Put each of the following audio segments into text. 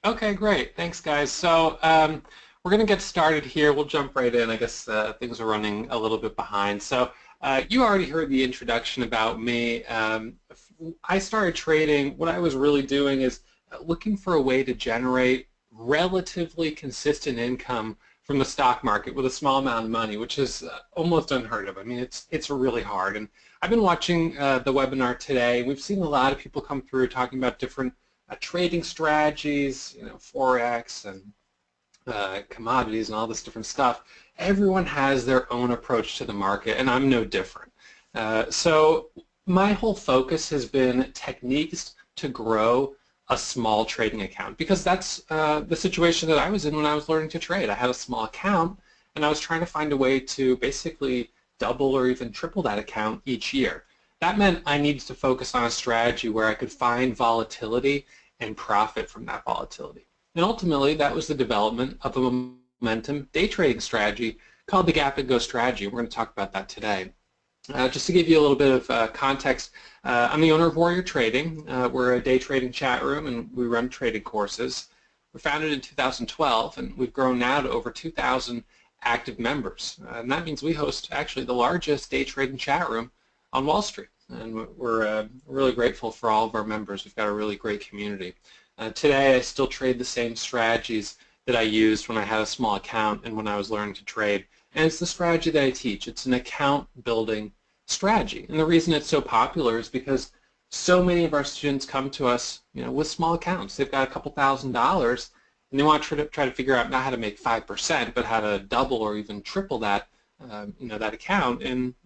Okay, great. Thanks, guys. So we're going to get started here. We'll jump right in. I guess things are running a little bit behind. So you already heard the introduction about me. I started trading. What I was really doing is looking for a way to generate relatively consistent income from the stock market with a small amount of money, which is almost unheard of. I mean, it's really hard. And I've been watching the webinar today. We've seen a lot of people come through talking about different trading strategies, Forex and commodities and all this different stuff. Everyone has their own approach to the market, and I'm no different. So my whole focus has been techniques to grow a small trading account, because that's the situation that I was in when I was learning to trade. I had a small account, and I was trying to find a way to basically double or even triple that account each year. That meant I needed to focus on a strategy where I could find volatility and profit from that volatility. And ultimately, that was the development of a momentum day trading strategy called the Gap and Go strategy. We're going to talk about that today. Just to give you a little bit of context, I'm the owner of Warrior Trading. We're a day trading chat room, and we run trading courses. We were founded in 2012, and we've grown now to over 2,000 active members. And that means we host actually the largest day trading chat room on Wall Street. And we're really grateful for all of our members. We've got a really great community. Today, I still trade the same strategies that I used when I had a small account and when I was learning to trade. And it's the strategy that I teach. It's an account building strategy. And the reason it's so popular is because so many of our students come to us, with small accounts. They've got a couple $1,000s, and they want to try to figure out not how to make 5%, but how to double or even triple that, that account in,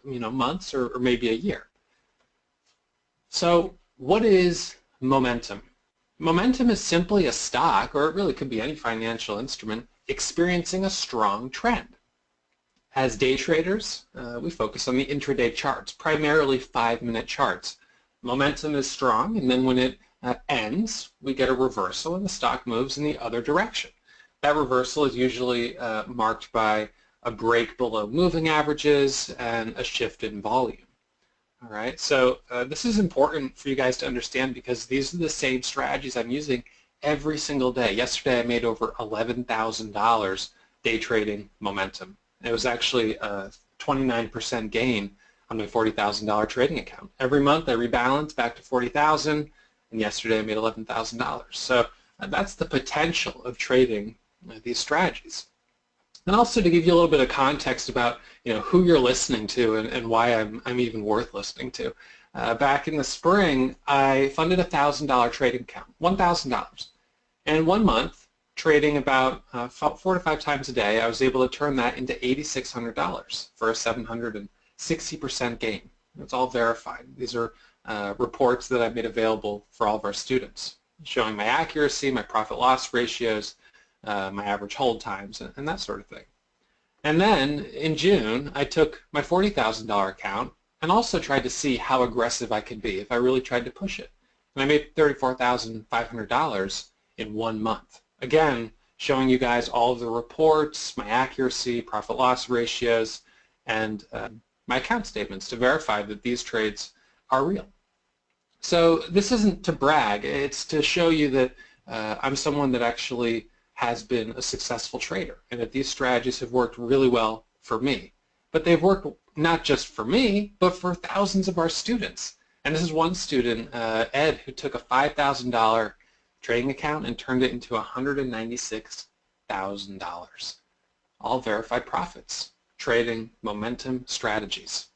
months or maybe a year. So what is momentum? Momentum is simply a stock, or it really could be any financial instrument, experiencing a strong trend. As day traders, we focus on the intraday charts, primarily 5-minute charts. Momentum is strong, and then when it ends, we get a reversal and the stock moves in the other direction. That reversal is usually marked by a break below moving averages and a shift in volume. All right, so this is important for you guys to understand, because these are the same strategies I'm using every single day. Yesterday I made over $11,000 day trading momentum. It was actually a 29% gain on my $40,000 trading account. Every month I rebalance back to $40,000, and yesterday I made $11,000. So that's the potential of trading these strategies. And also to give you a little bit of context about who you're listening to and why I'm even worth listening to. Back in the spring, I funded a $1,000 trading account, $1,000. And in 1 month, trading about 4 to 5 times a day, I was able to turn that into $8,600 for a 760% gain. It's all verified. These are reports that I've made available for all of our students, showing my accuracy, my profit-loss ratios, my average hold times, and that sort of thing. And then in June, I took my $40,000 account and also tried to see how aggressive I could be if I really tried to push it. And I made $34,500 in 1 month. Again, showing you guys all of the reports, my accuracy, profit-loss ratios, and my account statements to verify that these trades are real. So this isn't to brag. It's to show you that I'm someone that actually has been a successful trader, and that these strategies have worked really well for me. But they've worked not just for me, but for thousands of our students. And this is one student, Ed, who took a $5,000 trading account and turned it into $196,000. All verified profits, trading momentum strategies.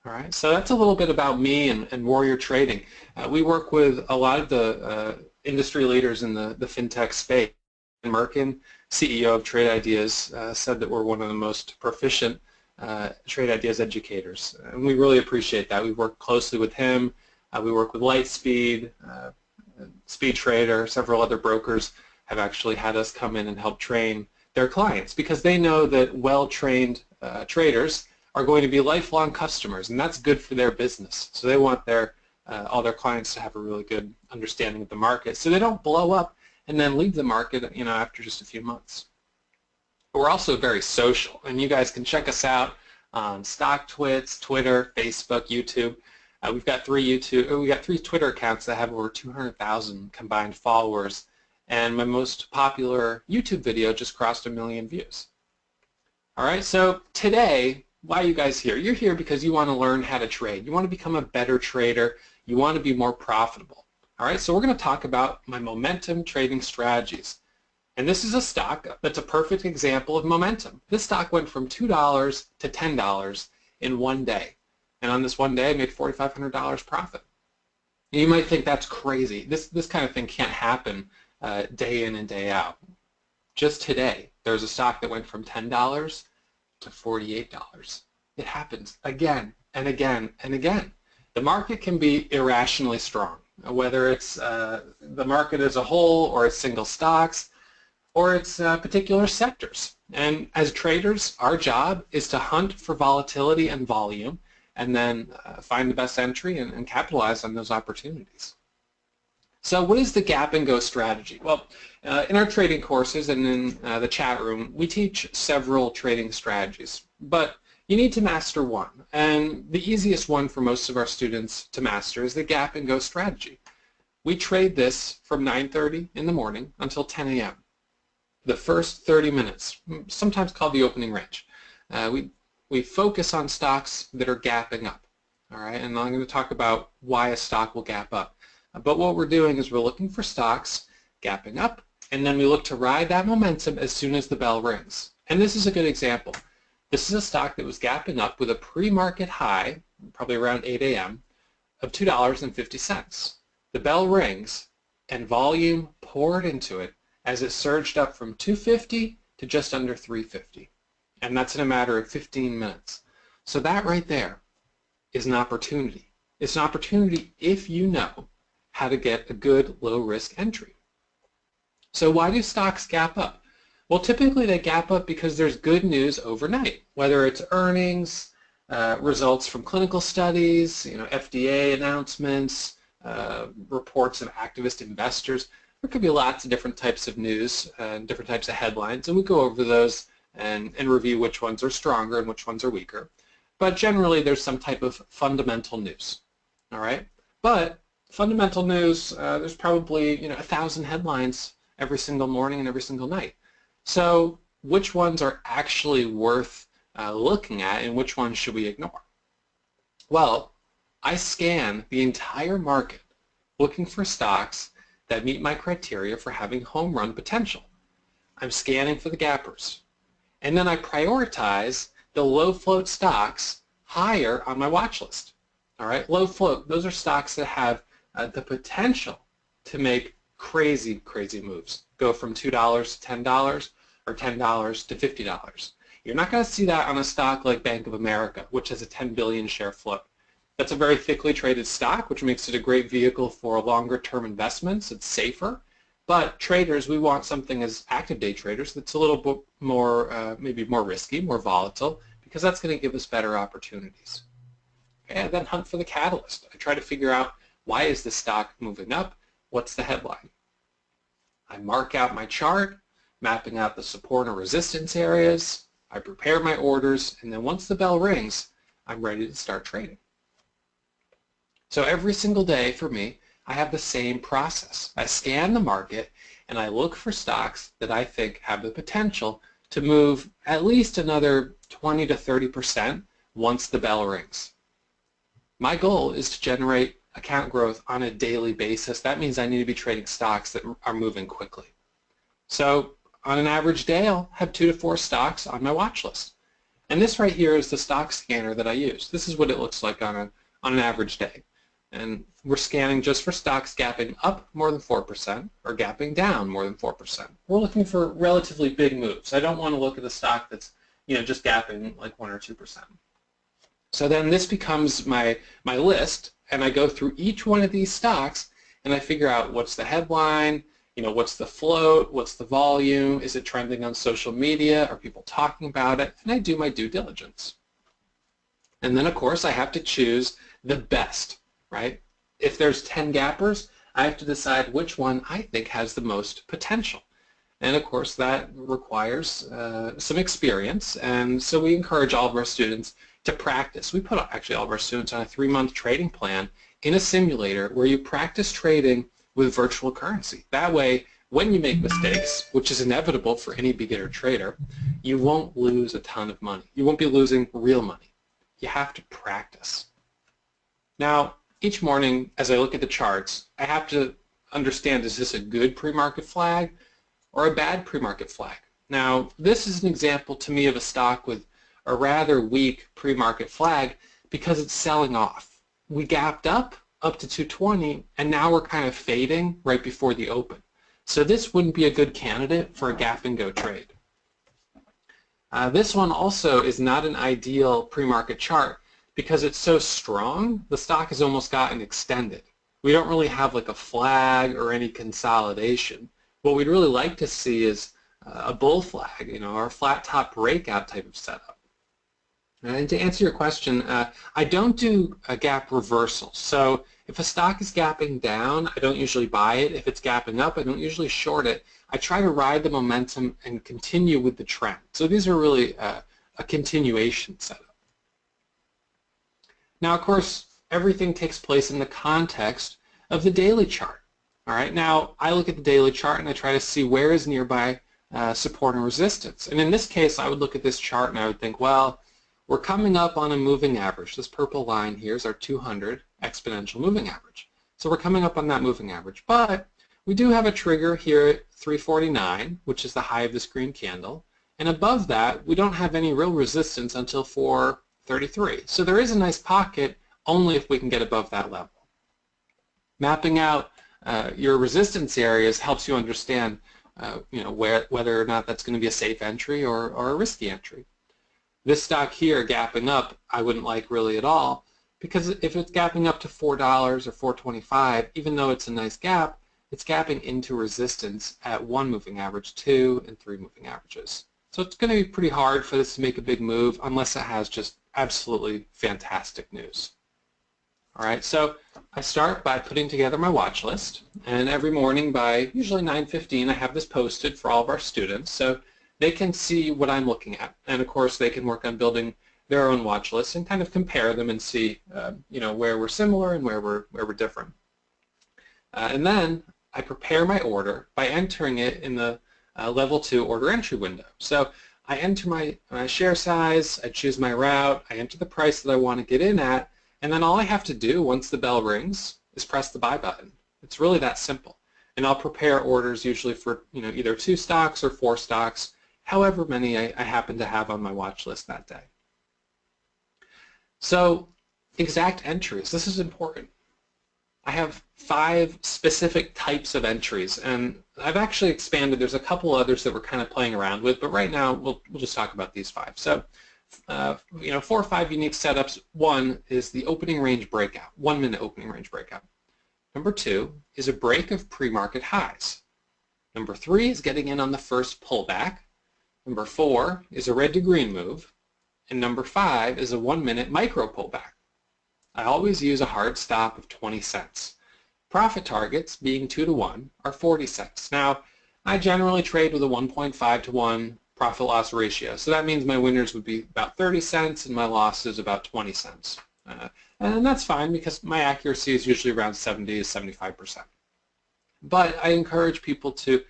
All right, so that's a little bit about me and Warrior Trading. We work with a lot of the industry leaders in the fintech space. Merkin, CEO of Trade Ideas, said that we're one of the most proficient trade ideas educators, and we really appreciate that. We work closely with him. We work with Lightspeed, Speed Trader, several other brokers have actually had us come in and help train their clients, because they know that well-trained traders are going to be lifelong customers, and that's good for their business. So they want all their clients to have a really good understanding of the market, so they don't blow up and then leave the market, after just a few months. But we're also very social, and you guys can check us out on StockTwits, Twitter, Facebook, YouTube. We've got three Twitter accounts that have over 200,000 combined followers, and my most popular YouTube video just crossed 1 million views. All right, so today, why are you guys here? You're here because you want to learn how to trade. You want to become a better trader. You want to be more profitable. All right, so we're going to talk about my momentum trading strategies. And this is a stock that's a perfect example of momentum. This stock went from $2 to $10 in one day. And on this one day, I made $4,500 profit. And you might think that's crazy. This kind of thing can't happen day in and day out. Just today, there's a stock that went from $10 to $48. It happens again and again and again. The market can be irrationally strong, whether it's the market as a whole or it's single stocks or it's particular sectors. And as traders, our job is to hunt for volatility and volume and then find the best entry and capitalize on those opportunities. So what is the gap and go strategy? Well, in our trading courses and in the chat room, we teach several trading strategies, but you need to master one. And the easiest one for most of our students to master is the gap and go strategy. We trade this from 9:30 in the morning until 10 a.m. The first 30 minutes, sometimes called the opening range. We focus on stocks that are gapping up, all right? And I'm going to talk about why a stock will gap up. But what we're doing is we're looking for stocks gapping up, and then we look to ride that momentum as soon as the bell rings. And this is a good example. This is a stock that was gapping up with a pre-market high, probably around 8 a.m., of $2.50. The bell rings, and volume poured into it as it surged up from $2.50 to just under $3.50. And that's in a matter of 15 minutes. So that right there is an opportunity. It's an opportunity if you know how to get a good low-risk entry. So why do stocks gap up? Well, typically they gap up because there's good news overnight, whether it's earnings, results from clinical studies, FDA announcements, reports of activist investors. There could be lots of different types of news and different types of headlines, and we go over those and review which ones are stronger and which ones are weaker. But generally there's some type of fundamental news, all right? But fundamental news, there's probably 1,000 headlines every single morning and every single night. So which ones are actually worth looking at and which ones should we ignore? Well, I scan the entire market looking for stocks that meet my criteria for having home run potential. I'm scanning for the gappers. And then I prioritize the low float stocks higher on my watch list. All right, low float, those are stocks that have the potential to make crazy, crazy moves. Go from $2 to $10 or $10 to $50. You're not going to see that on a stock like Bank of America, which has a 10 billion share float. That's a very thickly traded stock, which makes it a great vehicle for longer term investments. It's safer. But traders, we want something as active day traders that's a little bit more, maybe more risky, more volatile, because that's going to give us better opportunities. Okay, and then hunt for the catalyst. I try to figure out, why is this stock moving up? What's the headline? I mark out my chart, mapping out the support and resistance areas. I prepare my orders, and then once the bell rings, I'm ready to start trading. So every single day for me, I have the same process. I scan the market and I look for stocks that I think have the potential to move at least another 20 to 30% once the bell rings. My goal is to generate account growth on a daily basis. That means I need to be trading stocks that are moving quickly. So on an average day, I'll have 2 to 4 stocks on my watch list. And this right here is the stock scanner that I use. This is what it looks like on an average day. And we're scanning just for stocks gapping up more than 4% or gapping down more than 4%. We're looking for relatively big moves. I don't want to look at a stock that's just gapping like 1 or 2%. So then this becomes my list, and I go through each one of these stocks and I figure out what's the headline, what's the float, what's the volume, is it trending on social media, are people talking about it, and I do my due diligence. And then of course I have to choose the best. Right? If there's 10 gappers, I have to decide which one I think has the most potential. And of course that requires some experience, and so we encourage all of our students to practice. We put actually all of our students on a 3-month trading plan in a simulator where you practice trading with virtual currency. That way when you make mistakes, which is inevitable for any beginner trader, you won't lose a ton of money. You won't be losing real money. You have to practice. Now, each morning as I look at the charts, I have to understand, is this a good pre-market flag or a bad pre-market flag? Now, this is an example to me of a stock with a rather weak pre-market flag because it's selling off. We gapped up to 220, and now we're kind of fading right before the open. So this wouldn't be a good candidate for a gap and go trade. This one also is not an ideal pre-market chart because it's so strong, the stock has almost gotten extended. We don't really have like a flag or any consolidation. What we'd really like to see is a bull flag, or a flat top breakout type of setup. And to answer your question, I don't do a gap reversal. So if a stock is gapping down, I don't usually buy it. If it's gapping up, I don't usually short it. I try to ride the momentum and continue with the trend. So these are really a continuation setup. Now, of course, everything takes place in the context of the daily chart. All right. Now, I look at the daily chart and I try to see where is nearby support and resistance. And in this case, I would look at this chart and I would think, well, we're coming up on a moving average. This purple line here is our 200 exponential moving average. So we're coming up on that moving average. But we do have a trigger here at 349, which is the high of this green candle. And above that, we don't have any real resistance until 433. So there is a nice pocket only if we can get above that level. Mapping out your resistance areas helps you understand whether or not that's going to be a safe entry or a risky entry. This stock here gapping up, I wouldn't like really at all, because if it's gapping up to $4 or $4.25, even though it's a nice gap, it's gapping into resistance at 1 moving average, 2, and 3 moving averages. So it's going to be pretty hard for this to make a big move unless it has just absolutely fantastic news. All right, so I start by putting together my watch list, and every morning by usually 9:15 I have this posted for all of our students. So they can see what I'm looking at, and of course they can work on building their own watch lists and kind of compare them and see, where we're similar and where we're different. And then I prepare my order by entering it in the level 2 order entry window. So I enter my share size, I choose my route, I enter the price that I want to get in at, and then all I have to do once the bell rings is press the buy button. It's really that simple. And I'll prepare orders usually for either 2 stocks or 4 stocks, however many I happen to have on my watch list that day. So exact entries, this is important. I have 5 specific types of entries, and I've actually expanded. There's a couple others that we're kind of playing around with, but right now we'll just talk about these 5. So 4 or 5 unique setups. One is the opening range breakout, 1-minute opening range breakout. Number 2 is a break of pre-market highs. Number 3 is getting in on the first pullback. Number 4 is a red to green move, and number 5 is a 1-minute micro pullback. I always use a hard stop of 20 cents. Profit targets, being 2 to 1, are 40 cents. Now, I generally trade with a 1.5 to 1 profit-loss ratio, so that means my winners would be about 30 cents and my losses about 20 cents. And that's fine because my accuracy is usually around 70 to 75%. But I encourage people to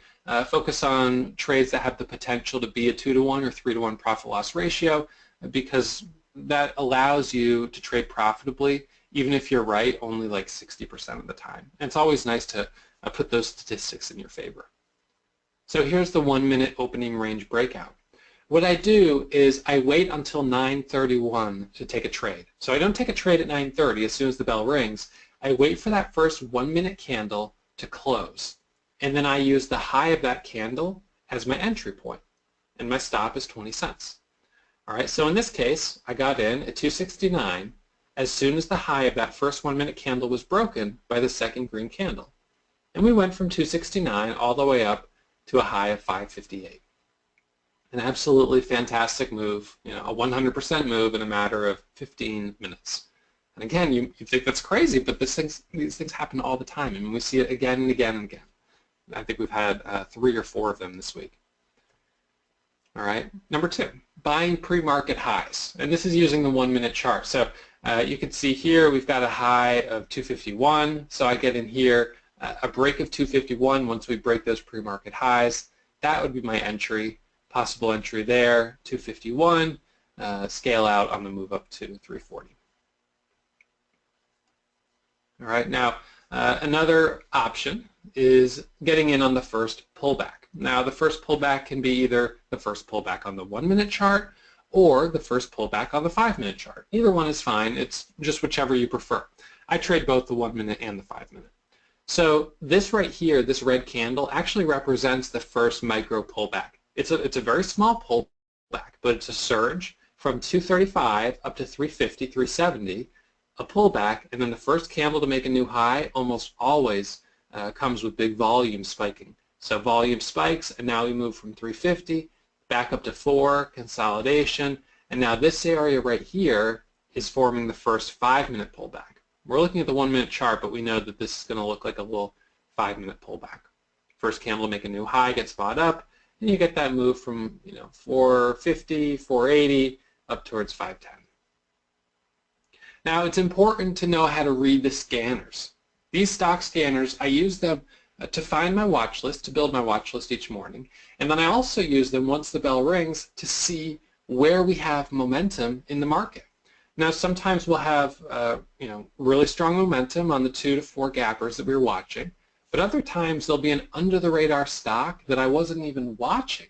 focus on trades that have the potential to be a 2 to 1 or 3 to 1 profit-loss ratio, because that allows you to trade profitably even if you're right only like 60% of the time. And it's always nice to put those statistics in your favor. So here's the 1-minute opening range breakout. What I do is I wait until 9:31 to take a trade. So I don't take a trade at 9:30 as soon as the bell rings. I wait for that first 1-minute candle to close. And then I use the high of that candle as my entry point. And my stop is 20 cents. All right, so in this case, I got in at 269 as soon as the high of that first 1-minute candle was broken by the second green candle. And we went from 269 all the way up to a high of 558. An absolutely fantastic move, a 100% move in a matter of 15 minutes. And again, you think that's crazy, but these things happen all the time. I mean, we see it again and again and again. I think we've had 3 or 4 of them this week. All right, number 2, buying pre-market highs. And this is using the 1-minute chart. So you can see here we've got a high of 251. So I get in here a break of 251 once we break those pre-market highs. That would be my entry, possible entry there, 251, scale out on the move up to 340. All right, now another option is getting in on the first pullback. Now the first pullback can be either the first pullback on the 1-minute chart or the first pullback on the 5-minute chart. Either one is fine, it's just whichever you prefer. I trade both the 1-minute and the 5-minute. So this right here, this red candle, actually represents the first micro pullback. It's a very small pullback, but it's a surge from 235 up to 350, 370, a pullback, and then the first candle to make a new high almost always comes with big volume spiking. So volume spikes, and now we move from 350 back up to 4, consolidation, and now this area right here is forming the first 5-minute pullback. We're looking at the 1-minute chart, but we know that this is going to look like a little 5-minute pullback. First candle to make a new high gets bought up, and you get that move from 450, 480 up towards 510. Now it's important to know how to read the scanners. These stock scanners, I use them to find my watch list, to build my watch list each morning, and then I also use them once the bell rings to see where we have momentum in the market. Now sometimes we'll have really strong momentum on the 2 to 4 gappers that we were watching, but other times there'll be an under the radar stock that I wasn't even watching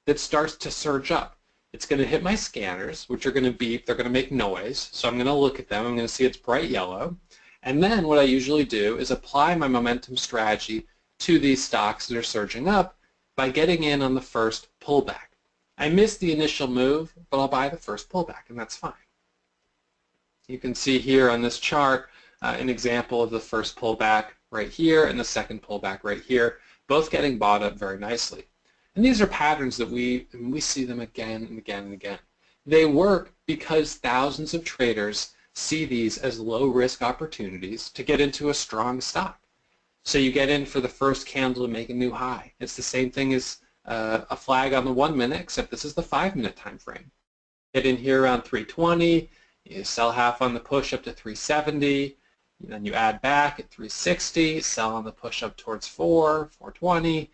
that starts to surge up. It's going to hit my scanners, which are going to beep, they're going to make noise, so I'm going to look at them, I'm going to see it's bright yellow, and then what I usually do is apply my momentum strategy to these stocks that are surging up by getting in on the first pullback. I missed the initial move, but I'll buy the first pullback, and that's fine. You can see here on this chart an example of the first pullback right here and the second pullback right here, both getting bought up very nicely. And these are patterns that we see them again and again and again. They work because thousands of traders see these as low-risk opportunities to get into a strong stock. So you get in for the first candle to make a new high. It's the same thing as a flag on the 1-minute, except this is the 5-minute time frame. Get in here around 320, you sell half on the push up to 370, then you add back at 360, sell on the push up towards 420.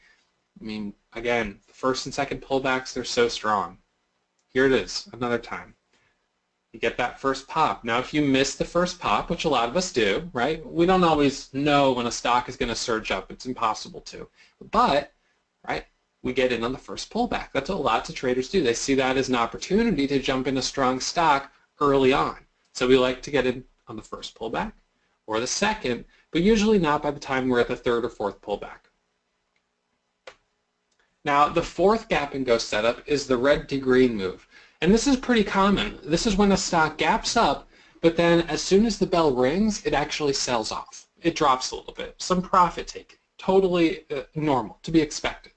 I mean, again, the first and second pullbacks, they're so strong. Here it is, another time. You get that first pop. Now, if you miss the first pop, which a lot of us do, right? We don't always know when a stock is going to surge up. It's impossible to. But, right, we get in on the first pullback. That's what lots of traders do. They see that as an opportunity to jump in a strong stock early on. So we like to get in on the first pullback or the second, but usually not by the time we're at the third or fourth pullback. Now, the fourth gap and go setup is the red to green move. And this is pretty common. This is when a stock gaps up, but then as soon as the bell rings, it actually sells off. It drops a little bit. Some profit taken. Totally normal, to be expected.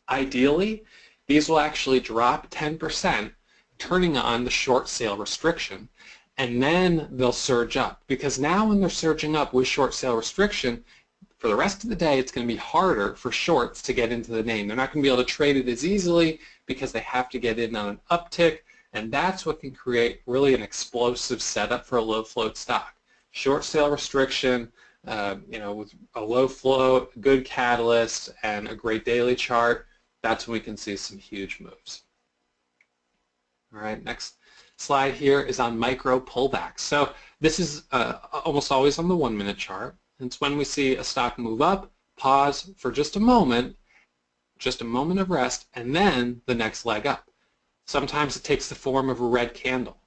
Ideally, these will actually drop 10%, turning on the short sale restriction, and then they'll surge up. Because now when they're surging up with short sale restriction, for the rest of the day, it's going to be harder for shorts to get into the name. They're not going to be able to trade it as easily because they have to get in on an uptick, and that's what can create really an explosive setup for a low float stock. Short sale restriction, with a low float, good catalyst, and a great daily chart, that's when we can see some huge moves. All right, next slide here is on micro pullbacks. So this is almost always on the 1-minute chart. It's when we see a stock move up, pause for just a moment of rest, and then the next leg up. Sometimes it takes the form of a red candle.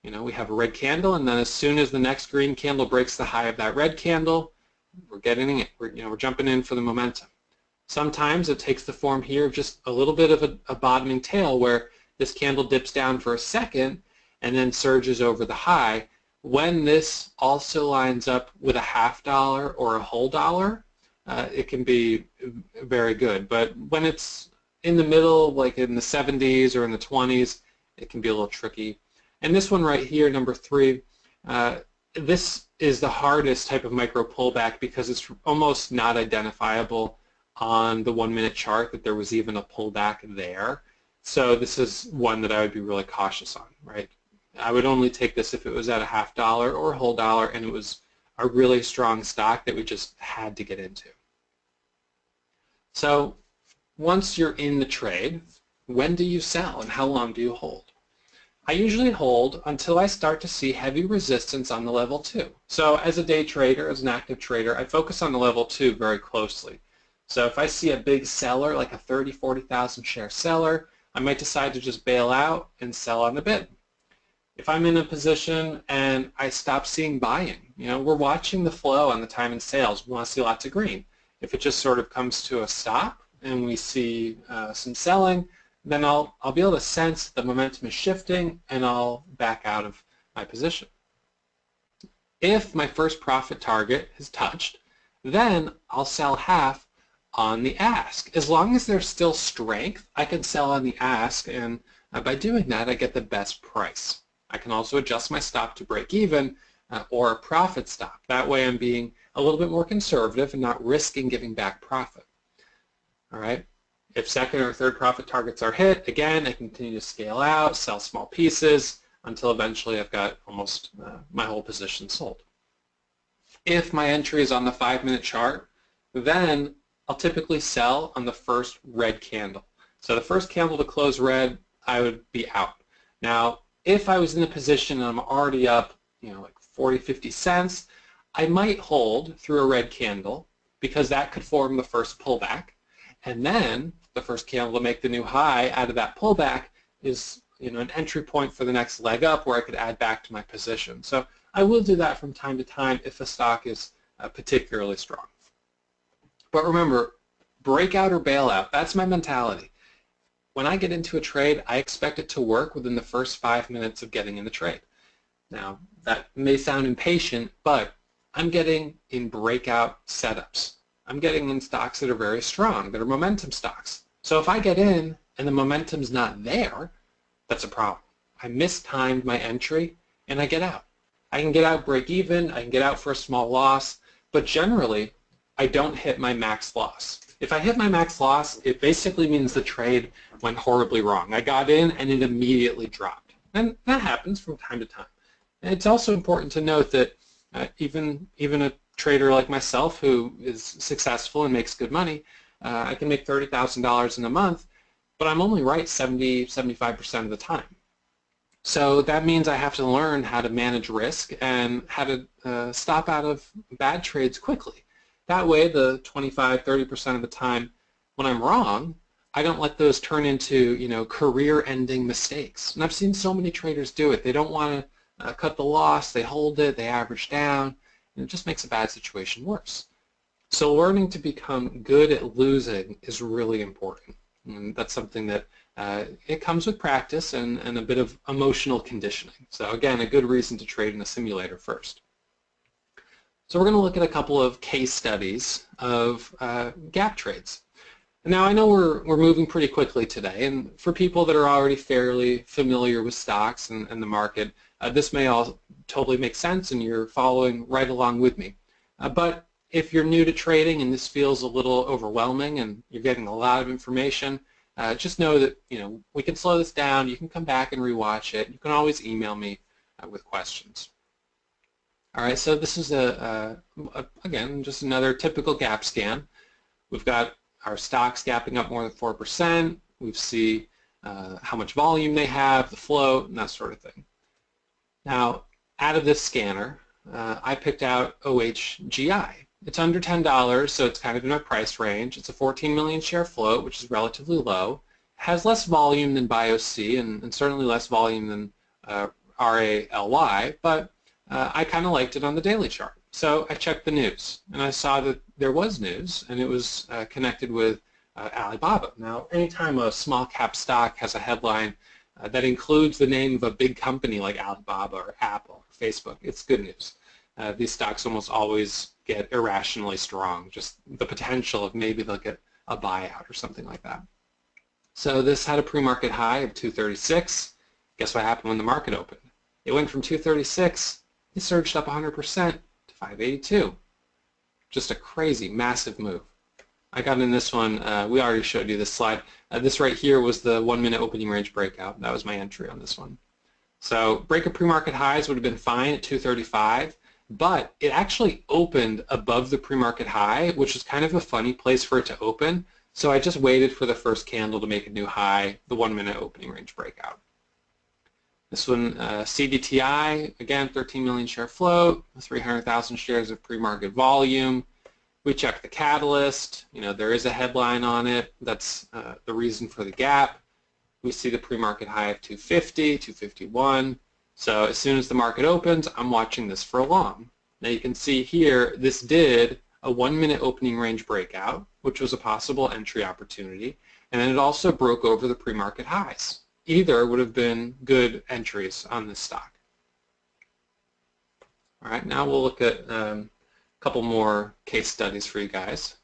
We have a red candle, and then as soon as the next green candle breaks the high of that red candle, we're getting it. We're jumping in for the momentum. Sometimes it takes the form here of just a little bit of a bottoming tail where this candle dips down for a second and then surges over the high. When this also lines up with a $0.50 or a whole dollar, it can be very good. But when it's in the middle, like in the 70s or in the 20s, it can be a little tricky. And this one right here, number 3, this is the hardest type of micro pullback because it's almost not identifiable on the 1-minute chart that there was even a pullback there. So this is one that I would be really cautious on, right? I would only take this if it was at a $0.50 or a whole dollar and it was a really strong stock that we just had to get into. So once you're in the trade, when do you sell and how long do you hold? I usually hold until I start to see heavy resistance on the level 2. So as a day trader, as an active trader, I focus on the level 2 very closely. So if I see a big seller, like a 30, 40,000 share seller, I might decide to just bail out and sell on the bid. If I'm in a position and I stop seeing buying, we're watching the flow on the time and sales. We want to see lots of green. If it just sort of comes to a stop and we see some selling, then I'll be able to sense the momentum is shifting and I'll back out of my position. If my first profit target is touched, then I'll sell half on the ask. As long as there's still strength, I can sell on the ask, and by doing that, I get the best price. I can also adjust my stop to break even or a profit stop. That way I'm being a little bit more conservative and not risking giving back profit. All right. If second or third profit targets are hit, again, I continue to scale out, sell small pieces until eventually I've got almost my whole position sold. If my entry is on the 5-minute chart, then I'll typically sell on the first red candle. So the first candle to close red, I would be out. Now, if I was in a position and I'm already up, like 40, 50 cents, I might hold through a red candle because that could form the first pullback. And then the first candle to make the new high out of that pullback is an entry point for the next leg up where I could add back to my position. So I will do that from time to time if a stock is particularly strong. But remember, breakout or bailout, that's my mentality. When I get into a trade, I expect it to work within the first 5 minutes of getting in the trade. Now, that may sound impatient, but I'm getting in breakout setups. I'm getting in stocks that are very strong, that are momentum stocks. So if I get in and the momentum's not there, that's a problem. I mistimed my entry and I get out. I can get out break even, I can get out for a small loss, but generally I don't hit my max loss. If I hit my max loss, it basically means the trade went horribly wrong. I got in and it immediately dropped. And that happens from time to time. And it's also important to note that even a trader like myself who is successful and makes good money, I can make $30,000 in a month, but I'm only right 70–75% of the time. So that means I have to learn how to manage risk and how to stop out of bad trades quickly. That way, the 25–30% of the time when I'm wrong, I don't let those turn into career-ending mistakes. And I've seen so many traders do it. They don't want to cut the loss. They hold it. They average down. And it just makes a bad situation worse. So learning to become good at losing is really important. And that's something that it comes with practice and a bit of emotional conditioning. So again, a good reason to trade in a simulator first. So we're going to look at a couple of case studies of gap trades. Now I know we're moving pretty quickly today, and for people that are already fairly familiar with stocks and the market, this may all totally make sense and you're following right along with me. But if you're new to trading and this feels a little overwhelming and you're getting a lot of information, just know that we can slow this down. You can come back and rewatch it. You can always email me with questions. All right, so this is again just another typical gap scan. We've got our stocks gapping up more than 4%. We see how much volume they have, the float, and that sort of thing. Now, out of this scanner, I picked out OHGI. It's under $10, so it's kind of in my price range. It's a 14 million share float, which is relatively low. It has less volume than BIOC and certainly less volume than RALY, but I kind of liked it on the daily chart. So I checked the news, and I saw that there was news, and it was connected with Alibaba. Now, anytime a small cap stock has a headline that includes the name of a big company like Alibaba or Apple or Facebook, it's good news. These stocks almost always get irrationally strong, just the potential of maybe they'll get a buyout or something like that. So this had a pre-market high of 236. Guess what happened when the market opened? It went from 236, it surged up 100% to 582. Just a crazy, massive move. I got in this one, we already showed you this slide. This right here was the 1-minute opening range breakout. That was my entry on this one. So break of pre-market highs would have been fine at 235. but it actually opened above the pre-market high, which is kind of a funny place for it to open. So I just waited for the first candle to make a new high, the 1-minute opening range breakout. This one, CDTI, again, 13 million share float, 300,000 shares of pre-market volume. We check the catalyst. There is a headline on it. That's the reason for the gap. We see the pre-market high of 250, 251. So as soon as the market opens, I'm watching this for a long. Now you can see here, this did a 1-minute opening range breakout, which was a possible entry opportunity, and then it also broke over the pre-market highs. Either would have been good entries on this stock. All right, now we'll look at a couple more case studies for you guys.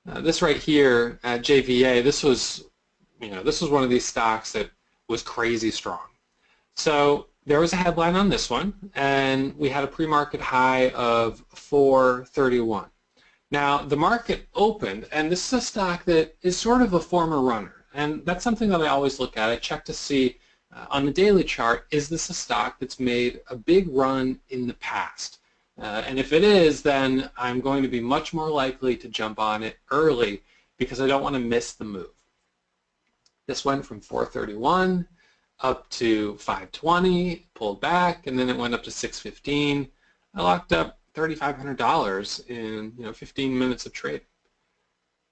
This right here at JVA, this was one of these stocks that was crazy strong. So there was a headline on this one, and we had a pre-market high of 431. Now the market opened, and this is a stock that is sort of a former runner, and that's something that I always look at. I check to see on the daily chart, is this a stock that's made a big run in the past? And if it is, then I'm going to be much more likely to jump on it early because I don't want to miss the move. This went from 431 up to 520, pulled back, and then it went up to 615. I locked up $3,500 in 15 minutes of trading.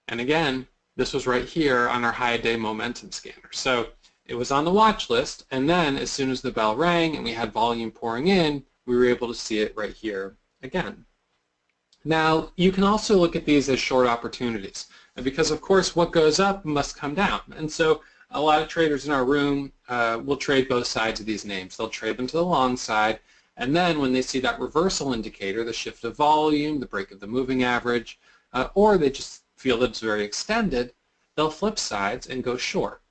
And again, this was right here on our high day momentum scanner. So it was on the watch list, and then as soon as the bell rang and we had volume pouring in, we were able to see it right here again. Now, you can also look at these as short opportunities, because of course what goes up must come down. And so a lot of traders in our room will trade both sides of these names. They'll trade them to the long side, and then when they see that reversal indicator, the shift of volume, the break of the moving average, or they just feel that it's very extended, they'll flip sides and go short.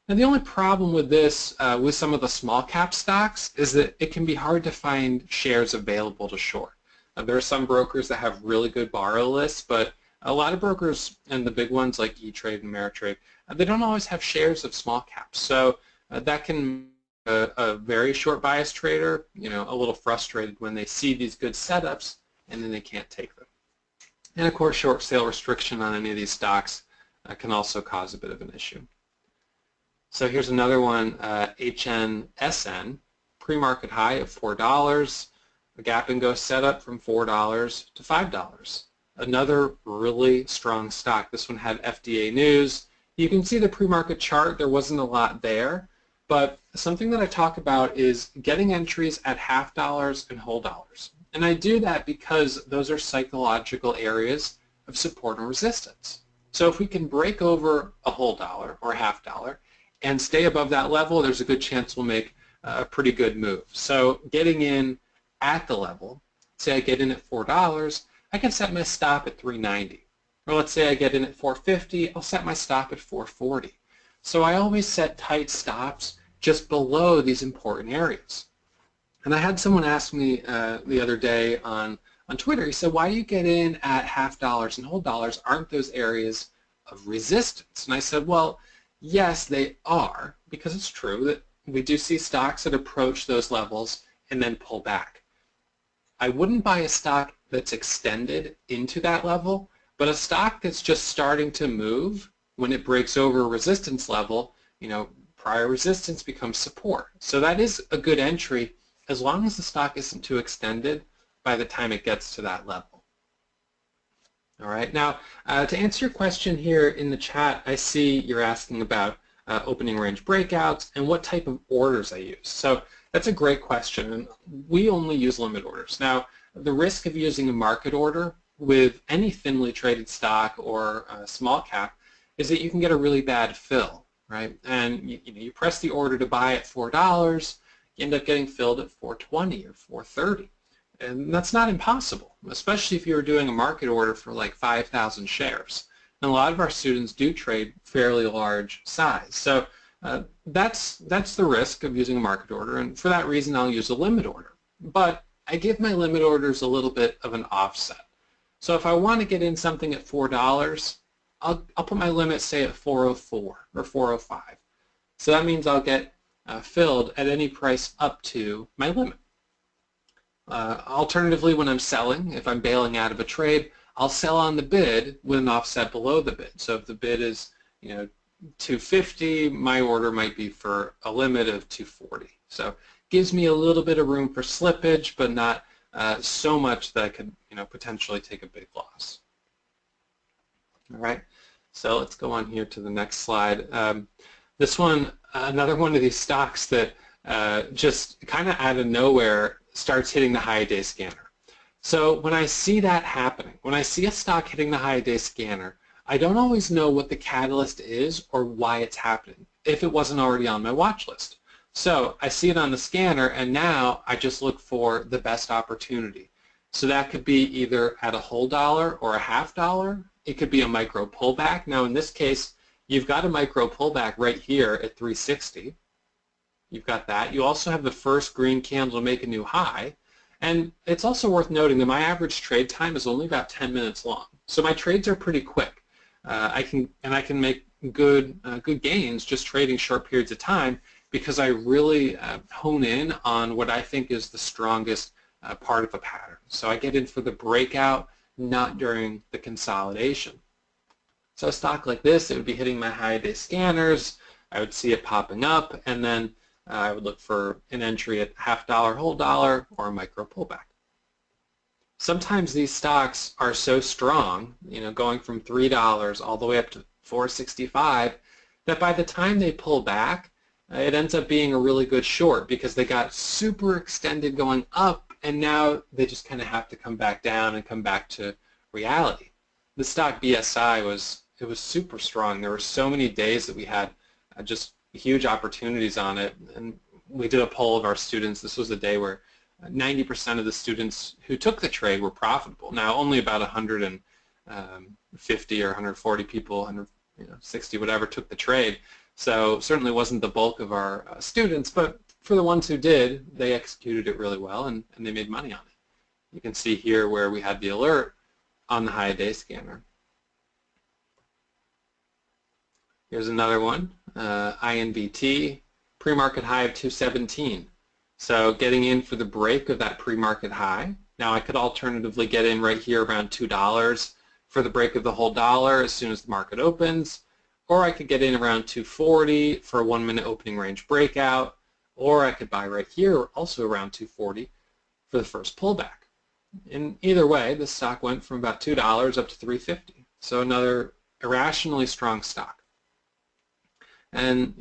Now the only problem with this, with some of the small cap stocks, is that it can be hard to find shares available to short. There are some brokers that have really good borrow lists, but a lot of brokers, and the big ones like E-Trade and Ameritrade, they don't always have shares of small caps. So that can make a very short bias trader, a little frustrated when they see these good setups and then they can't take them. And of course, short sale restriction on any of these stocks can also cause a bit of an issue. So here's another one, HNSN, pre-market high of $4, a gap and go setup from $4 to $5. Another really strong stock. This one had FDA news. You can see the pre-market chart. There wasn't a lot there, but something that I talk about is getting entries at half dollars and whole dollars. And I do that because those are psychological areas of support and resistance. So if we can break over a whole dollar or half dollar and stay above that level, there's a good chance we'll make a pretty good move. So getting in at the level, say I get in at $4, I can set my stop at $3.90. Or let's say I get in at $4.50, I'll set my stop at $4.40. So I always set tight stops just below these important areas. And I had someone ask me the other day on Twitter, he said, why do you get in at half dollars and whole dollars? Aren't those areas of resistance? And I said, well, yes, they are, because it's true that we do see stocks that approach those levels and then pull back. I wouldn't buy a stock that's extended into that level, but a stock that's just starting to move, when it breaks over a resistance level, prior resistance becomes support. So that is a good entry as long as the stock isn't too extended by the time it gets to that level. All right, now to answer your question here in the chat, I see you're asking about opening range breakouts and what type of orders I use. So that's a great question, and we only use limit orders. Now, the risk of using a market order with any thinly traded stock or small cap is that you can get a really bad fill, right? And you press the order to buy at $4, you end up getting filled at $4.20 or $4.30. And that's not impossible, especially if you were doing a market order for like 5,000 shares. And a lot of our students do trade fairly large size. So that's the risk of using a market order, and for that reason I'll use a limit order. But I give my limit orders a little bit of an offset. So if I want to get in something at $4, I'll put my limit, say, at $4.04 or $4.05. So that means I'll get filled at any price up to my limit. Alternatively, when I'm selling, if I'm bailing out of a trade, I'll sell on the bid with an offset below the bid. So if the bid is, 250, my order might be for a limit of 240. So gives me a little bit of room for slippage, but not so much that I could, potentially take a big loss. All right, so let's go on here to the next slide. This one, another one of these stocks that just kind of out of nowhere starts hitting the high-day scanner. So when I see that happening, when I see a stock hitting the high-day scanner, I don't always know what the catalyst is or why it's happening, if it wasn't already on my watch list. So I see it on the scanner, and now I just look for the best opportunity. So that could be either at a whole dollar or a half dollar. It could be a micro pullback. Now in this case, you've got a micro pullback right here at 360. You've got that. You also have the first green candle to make a new high. And it's also worth noting that my average trade time is only about 10 minutes long. So my trades are pretty quick. I can make good gains just trading short periods of time because I really hone in on what I think is the strongest part of a pattern. So I get in for the breakout, not during the consolidation. So a stock like this, it would be hitting my high-day scanners. I would see it popping up, and then I would look for an entry at half dollar, whole dollar, or a micro pullback. Sometimes these stocks are so strong, going from $3 all the way up to $4.65, that by the time they pull back, it ends up being a really good short because they got super extended going up, and now they just kind of have to come back down and come back to reality. The stock BSI was super strong. There were so many days that we had just huge opportunities on it, and we did a poll of our students. This was a day where 90% of the students who took the trade were profitable. Now only about 150 or 140 people, 160 whatever, took the trade. So certainly wasn't the bulk of our students, but for the ones who did, they executed it really well, and they made money on it. You can see here where we had the alert on the high-day scanner. Here's another one, INVT, pre-market high of 217. So getting in for the break of that pre-market high. Now I could alternatively get in right here around $2 for the break of the whole dollar as soon as the market opens, or I could get in around 240 for a 1-minute opening range breakout, or I could buy right here also around 240 for the first pullback. In either way, the stock went from about $2 up to $3.50. So another irrationally strong stock. And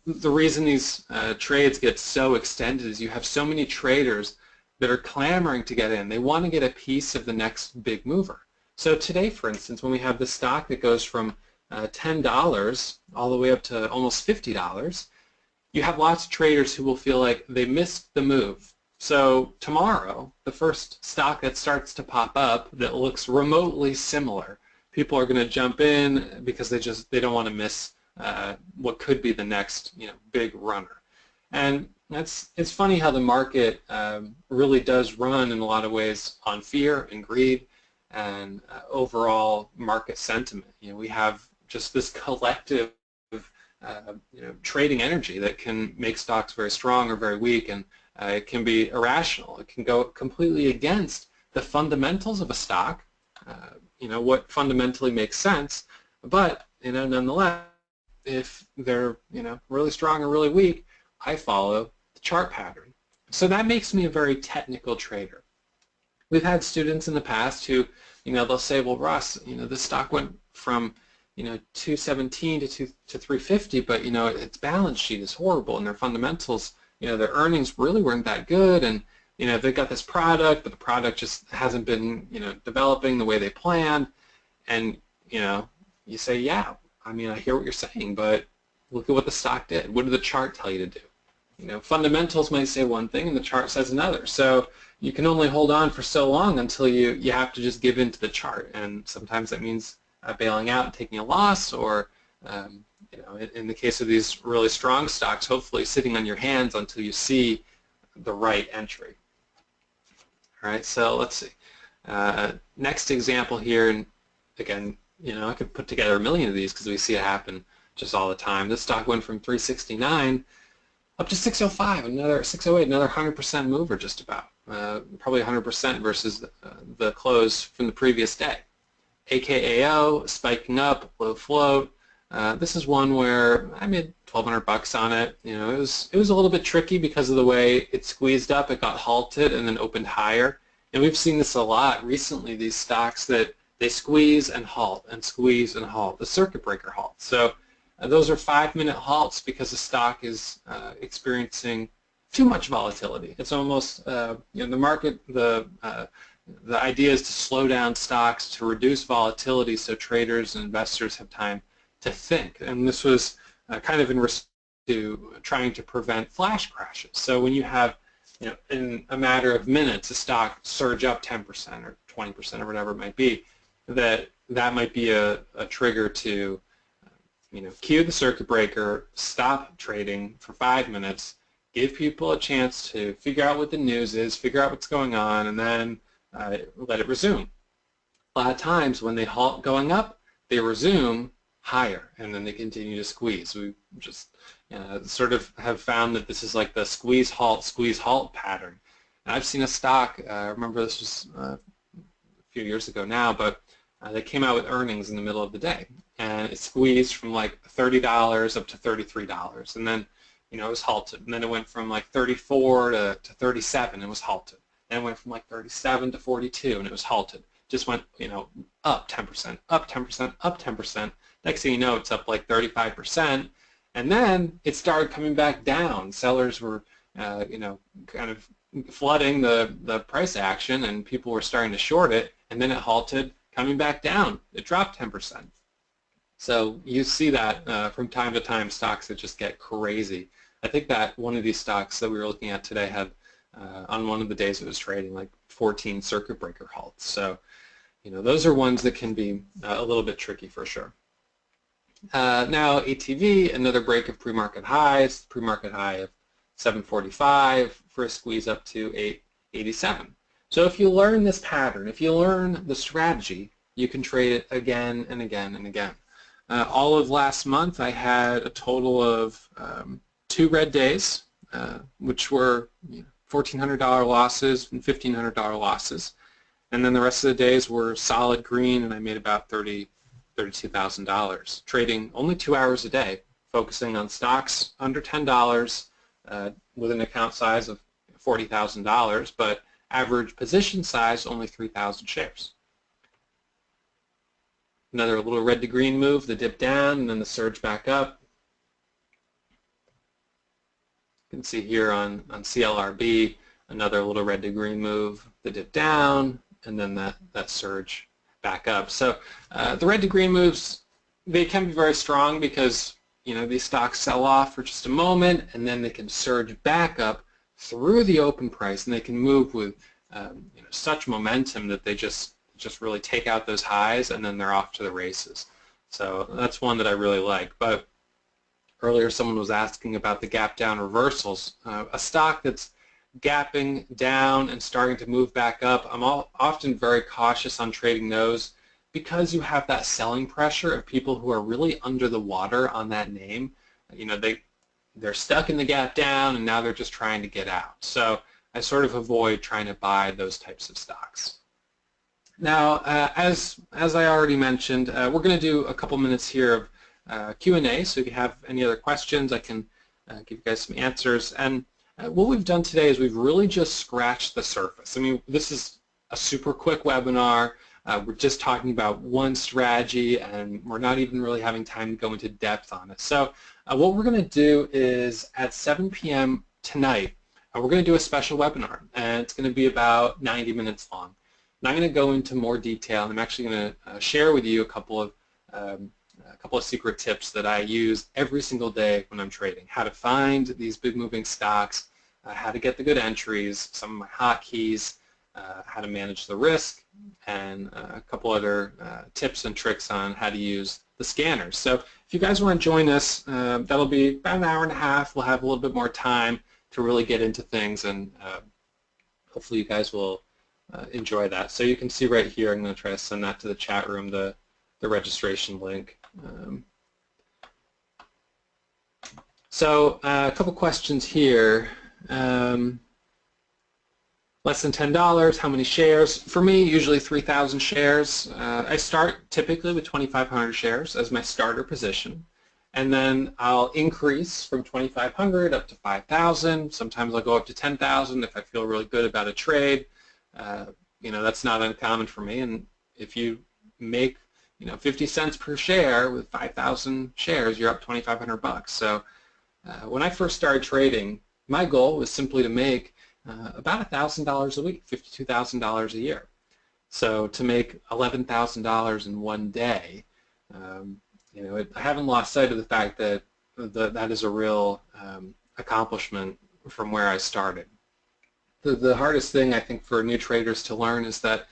the reason these trades get so extended is you have so many traders that are clamoring to get in. They want to get a piece of the next big mover. So today, for instance, when we have the stock that goes from $10 all the way up to almost $50, you have lots of traders who will feel like they missed the move. So tomorrow, the first stock that starts to pop up that looks remotely similar, people are going to jump in because they don't want to miss what could be the next big runner. And it's funny how the market really does run in a lot of ways on fear and greed and overall market sentiment. We have just this collective trading energy that can make stocks very strong or very weak, and it can be irrational. It can go completely against the fundamentals of a stock, what fundamentally makes sense, but nonetheless, if they're really strong or really weak, I follow the chart pattern. So that makes me a very technical trader. We've had students in the past who they'll say, well, Ross, the stock went from 217 to 350, but its balance sheet is horrible, and their fundamentals, their earnings really weren't that good, and they've got this product, but the product just hasn't been developing the way they planned. And you say, yeah, I hear what you're saying, but look at what the stock did. What did the chart tell you to do? Fundamentals might say one thing and the chart says another. So you can only hold on for so long until you have to just give in to the chart. And sometimes that means bailing out and taking a loss, or in the case of these really strong stocks, hopefully sitting on your hands until you see the right entry. All right, so let's see. Next example here, and again, I could put together a million of these because we see it happen just all the time. This stock went from 369 up to 605, another 608, another 100% mover just about, probably 100% versus the close from the previous day. AKAO spiking up, low float. This is one where I made 1,200 bucks on it. You know, it was a little bit tricky because of the way it squeezed up. It got halted and then opened higher. And we've seen this a lot recently. These stocks that they squeeze and halt and squeeze and halt, the circuit breaker halt. So those are 5-minute halts because the stock is experiencing too much volatility. It's almost you know, the market, the idea is to slow down stocks to reduce volatility so traders and investors have time to think. And this was kind of in response to trying to prevent flash crashes. So when you have, you know, in a matter of minutes, a stock surge up 10% or 20% or whatever it might be, that might be a trigger to, you know, cue the circuit breaker, stop trading for 5 minutes, give people a chance to figure out what the news is, figure out what's going on, and then let it resume. A lot of times when they halt going up, they resume higher, and then they continue to squeeze. We just sort of have found that this is like the squeeze halt pattern. And I've seen a stock, I remember this was a few years ago now, but they came out with earnings in the middle of the day, and it squeezed from like $30 up to $33, and then, you know, it was halted, and then it went from like 34 to 37 and it was halted. Then it went from like 37 to 42 and it was halted. Just went, you know, up 10%, up 10%, up 10%. Next thing you know, it's up like 35%, and then it started coming back down. Sellers were, you know, kind of flooding the price action, and people were starting to short it, and then it halted, coming back down. It dropped 10%. So you see that from time to time, stocks that just get crazy. I think that one of these stocks that we were looking at today had, on one of the days it was trading, like 14 circuit breaker halts. So, you know, those are ones that can be a little bit tricky for sure. Now ATV, another break of pre-market highs, pre-market high of 745 for a squeeze up to 887. So if you learn this pattern, if you learn the strategy, you can trade it again and again and again. All of last month I had a total of 2 red days, which were, you know, $1,400 losses and $1,500 losses. And then the rest of the days were solid green, and I made about $32,000, trading only 2 hours a day, focusing on stocks under $10 with an account size of $40,000, but average position size only 3,000 shares. Another little red to green move, the dip down, and then the surge back up. You can see here on CLRB, another little red to green move, the dip down, and then that surge back up. So the red to green moves, they can be very strong because, you know, these stocks sell off for just a moment, and then they can surge back up through the open price, and they can move with you know, such momentum that they just really take out those highs, and then they're off to the races. So that's one that I really like. But earlier someone was asking about the gap down reversals. A stock that's gapping down and starting to move back up, I'm often very cautious on trading those because you have that selling pressure of people who are really under the water on that name. You know, they're stuck in the gap down, and now they're just trying to get out. So I sort of avoid trying to buy those types of stocks. Now, as I already mentioned, we're going to do a couple minutes here of Q&A, so if you have any other questions, I can give you guys some answers. And what we've done today is we've really just scratched the surface. I mean, this is a super quick webinar. We're just talking about one strategy, and we're not even really having time to go into depth on it. So what we're going to do is at 7 p.m. tonight, we're going to do a special webinar, and it's going to be about 90 minutes long. And I'm going to go into more detail, and I'm actually going to share with you a couple of secret tips that I use every single day when I'm trading. How to find these big moving stocks, how to get the good entries, some of my hotkeys, how to manage the risk, and a couple other tips and tricks on how to use the scanners. So if you guys want to join us, that'll be about an hour and a half. We'll have a little bit more time to really get into things, and hopefully you guys will enjoy that. So you can see right here, I'm going to try to send that to the chat room, the registration link. So a couple questions here. Less than $10, how many shares? For me, usually 3,000 shares. I start typically with 2,500 shares as my starter position. And then I'll increase from 2,500 up to 5,000. Sometimes I'll go up to 10,000 if I feel really good about a trade. That's not uncommon for me. And if you make 50 cents per share with 5,000 shares, you're up 2,500 bucks. So when I first started trading, my goal was simply to make about $1,000 a week, $52,000 a year. So to make $11,000 in one day, I haven't lost sight of the fact that that is a real accomplishment from where I started. The hardest thing I think for new traders to learn is that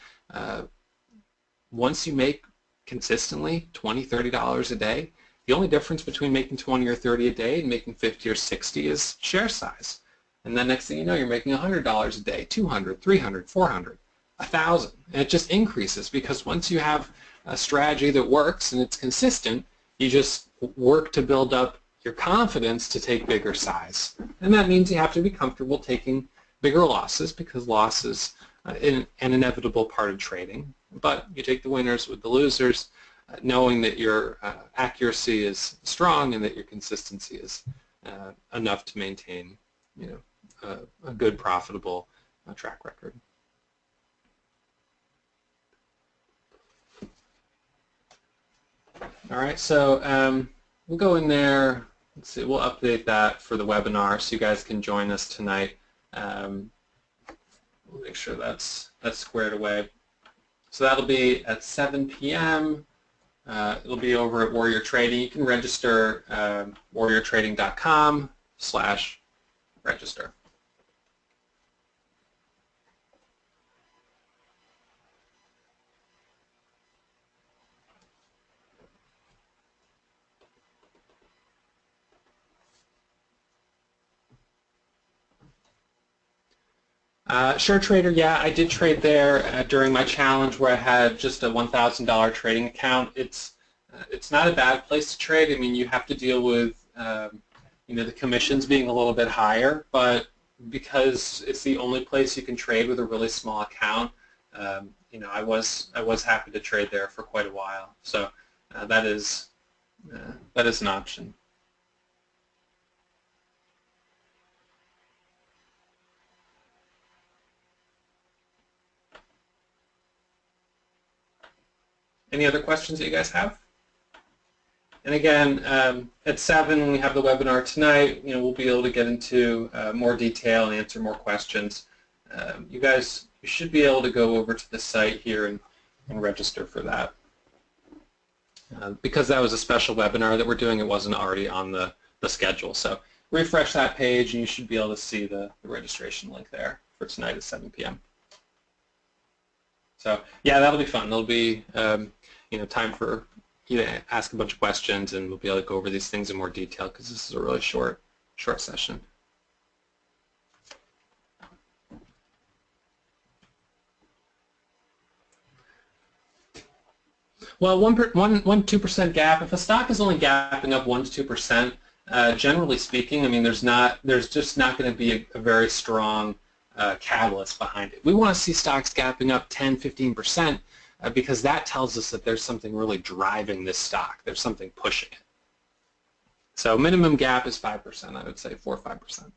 once you make consistently $20, $30 a day, the only difference between making 20 or 30 a day and making 50 or 60 is share size. And then next thing you know, you're making $100 a day, 200, 300, 400, 1,000. And it just increases because once you have a strategy that works and it's consistent, you just work to build up your confidence to take bigger size. And that means you have to be comfortable taking bigger losses because loss is an inevitable part of trading. But you take the winners with the losers, knowing that your accuracy is strong and that your consistency is enough to maintain a good, profitable track record. All right, so we'll go in there. Let's see, we'll update that for the webinar so you guys can join us tonight. We'll make sure that's squared away. So that'll be at 7 p.m. It'll be over at Warrior Trading. You can register warriortrading.com/register. SureTrader, yeah, I did trade there during my challenge where I had just a $1,000 trading account. It's not a bad place to trade. I mean, you have to deal with the commissions being a little bit higher, but because it's the only place you can trade with a really small account, I was happy to trade there for quite a while. So that is an option. Any other questions that you guys have? And again, at 7 when we have the webinar tonight, we'll be able to get into more detail and answer more questions. You should be able to go over to the site here and register for that. Because that was a special webinar that we're doing, it wasn't already on the schedule. So refresh that page and you should be able to see the registration link there for tonight at 7 p.m. So yeah, that'll be fun. There'll be time for you to ask a bunch of questions, and we'll be able to go over these things in more detail because this is a really short session. Well, 1-2% gap. If a stock is only gapping up 1 to 2%, generally speaking, I mean, there's just not going to be a very strong catalyst behind it. We want to see stocks gapping up 10-15% because that tells us that there's something really driving this stock. There's something pushing it. So minimum gap is 5%, I would say 4 or 5%.